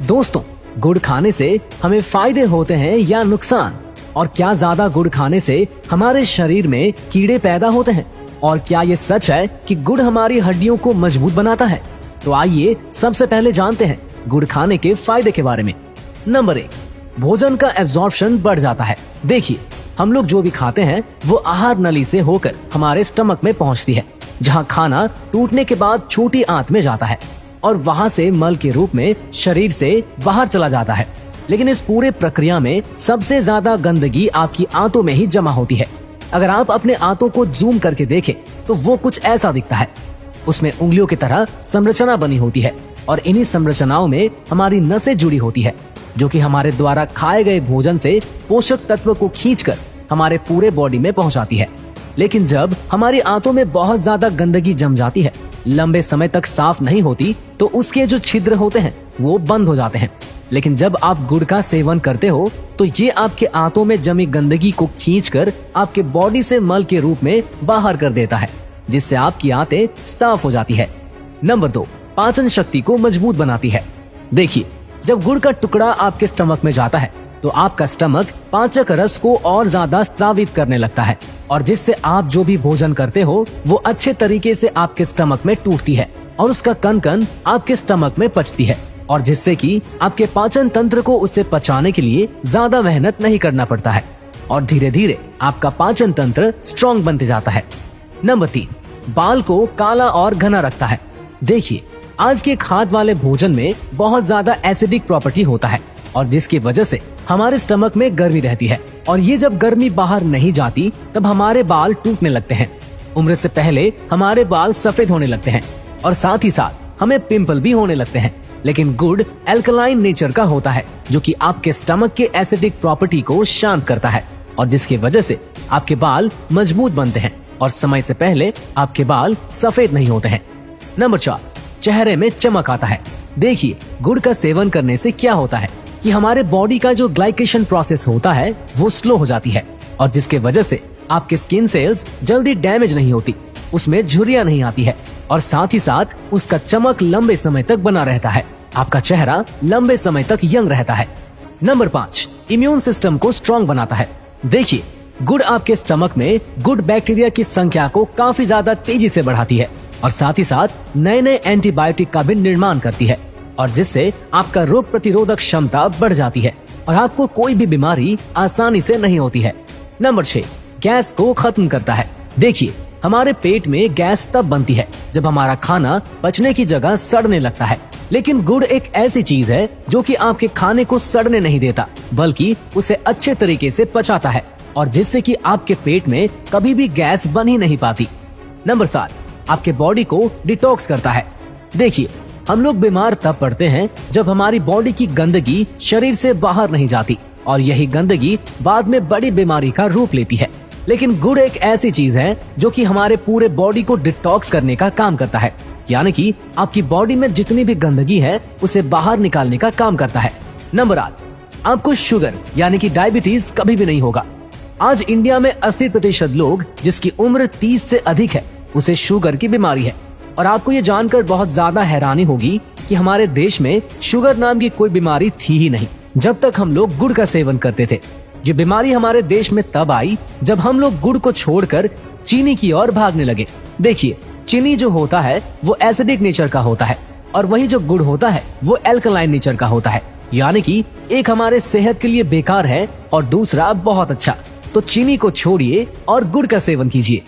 दोस्तों, गुड़ खाने से हमें फायदे होते हैं या नुकसान? और क्या ज्यादा गुड़ खाने से हमारे शरीर में कीड़े पैदा होते हैं? और क्या ये सच है कि गुड़ हमारी हड्डियों को मजबूत बनाता है? तो आइए सबसे पहले जानते हैं गुड़ खाने के फायदे के बारे में। नंबर 1, भोजन का एब्जॉर्प्शन बढ़ जाता है। देखिए, हम लोग जो भी खाते हैं वो आहार नली से होकर हमारे स्टमक में पहुंचती है, जहां खाना टूटने के बाद छोटी आंत में जाता है और वहां से मल के रूप में शरीर से बाहर चला जाता है। लेकिन इस पूरे प्रक्रिया में सबसे ज्यादा गंदगी आपकी आंतों में ही जमा होती है। अगर आप अपने आंतों को जूम करके देखें तो वो कुछ ऐसा दिखता है। उसमें उंगलियों की तरह संरचना बनी होती है और इन्हीं संरचनाओं में हमारी नसें जुड़ी होती है, जो कि हमारे द्वारा खाए गए भोजन से पोषक तत्व को खींचकर हमारे पूरे बॉडी में पहुंचाती है। लेकिन जब हमारी आंतों में बहुत ज्यादा गंदगी जम जाती है, लंबे समय तक साफ नहीं होती, तो उसके जो छिद्र होते हैं वो बंद हो जाते हैं। लेकिन जब आप गुड़ का सेवन करते हो तो ये आपके आंतों में जमी गंदगी को खींचकर आपके बॉडी से मल के रूप में बाहर कर देता है, जिससे आपकी आंतें साफ हो जाती है। नंबर 2, पाचन शक्ति को मजबूत बनाती है। देखिए, जब गुड़ का टुकड़ा आपके स्टमक में जाता है तो आपका स्टमक पाचक रस को और ज्यादा स्रावित करने लगता है, और जिससे आप जो भी भोजन करते हो वो अच्छे तरीके से आपके स्टमक में टूटती है और उसका कण कण आपके स्टमक में पचती है, और जिससे कि आपके पाचन तंत्र को उसे पचाने के लिए ज्यादा मेहनत नहीं करना पड़ता है और धीरे धीरे आपका पाचन तंत्र स्ट्रॉन्ग बनते जाता है। नंबर 3, बाल को काला और घना रखता है। देखिए, आज के खाद वाले भोजन में बहुत ज्यादा एसिडिक प्रॉपर्टी होता है, और जिसकी वजह से हमारे स्टमक में गर्मी रहती है, और ये जब गर्मी बाहर नहीं जाती तब हमारे बाल टूटने लगते हैं। उम्र से पहले हमारे बाल सफेद होने लगते हैं और साथ ही साथ हमें पिंपल भी होने लगते हैं। लेकिन गुड़ एल्कलाइन नेचर का होता है, जो कि आपके स्टमक के एसिडिक प्रॉपर्टी को शांत करता है, और जिसकी वजह से आपके बाल मजबूत बनते हैं और समय से पहले आपके बाल सफेद नहीं होते हैं। नंबर 4, चेहरे में चमक आता है। देखिए, गुड़ का सेवन करने से क्या होता है कि हमारे बॉडी का जो ग्लाइकेशन प्रोसेस होता है वो स्लो हो जाती है, और जिसके वजह से आपके स्किन सेल्स जल्दी डैमेज नहीं होती, उसमें झुर्रियां नहीं आती है, और साथ ही साथ उसका चमक लंबे समय तक बना रहता है। आपका चेहरा लंबे समय तक यंग रहता है। नंबर 5, इम्यून सिस्टम को स्ट्रॉन्ग बनाता है। देखिए, गुड़ आपके स्टमक में गुड बैक्टीरिया की संख्या को काफी ज्यादा तेजी से बढ़ाती है, और साथ ही साथ नए नए एंटीबायोटिक का भी निर्माण करती है, और जिससे आपका रोग प्रतिरोधक क्षमता बढ़ जाती है और आपको कोई भी बीमारी आसानी से नहीं होती है। नंबर 6, गैस को खत्म करता है। देखिए, हमारे पेट में गैस तब बनती है जब हमारा खाना पचने की जगह सड़ने लगता है, लेकिन गुड़ एक ऐसी चीज है जो कि आपके खाने को सड़ने नहीं देता, बल्कि उसे अच्छे तरीके से पचाता है, और जिससे कि आपके पेट में कभी भी गैस बन ही नहीं पाती। नंबर 7, आपके बॉडी को डिटॉक्स करता है। देखिए, हम लोग बीमार तब पड़ते हैं जब हमारी बॉडी की गंदगी शरीर से बाहर नहीं जाती, और यही गंदगी बाद में बड़ी बीमारी का रूप लेती है। लेकिन गुड़ एक ऐसी चीज है जो कि हमारे पूरे बॉडी को डिटॉक्स करने का काम करता है, यानी कि आपकी बॉडी में जितनी भी गंदगी है उसे बाहर निकालने का काम करता है। नंबर 8, आपको शुगर यानी कि डायबिटीज कभी भी नहीं होगा। आज इंडिया में 80% लोग जिसकी उम्र 30 से अधिक है उसे शुगर की बीमारी है, और आपको ये जानकर बहुत ज्यादा हैरानी होगी कि हमारे देश में शुगर नाम की कोई बीमारी थी ही नहीं जब तक हम लोग गुड़ का सेवन करते थे। ये बीमारी हमारे देश में तब आई जब हम लोग गुड़ को छोड़कर चीनी की ओर भागने लगे। देखिए, चीनी जो होता है वो एसिडिक नेचर का होता है, और वही जो गुड़ होता है वो एल्कलाइन नेचर का होता है, यानी कि एक हमारे सेहत के लिए बेकार है और दूसरा बहुत अच्छा। तो चीनी को छोड़िए और गुड़ का सेवन कीजिए।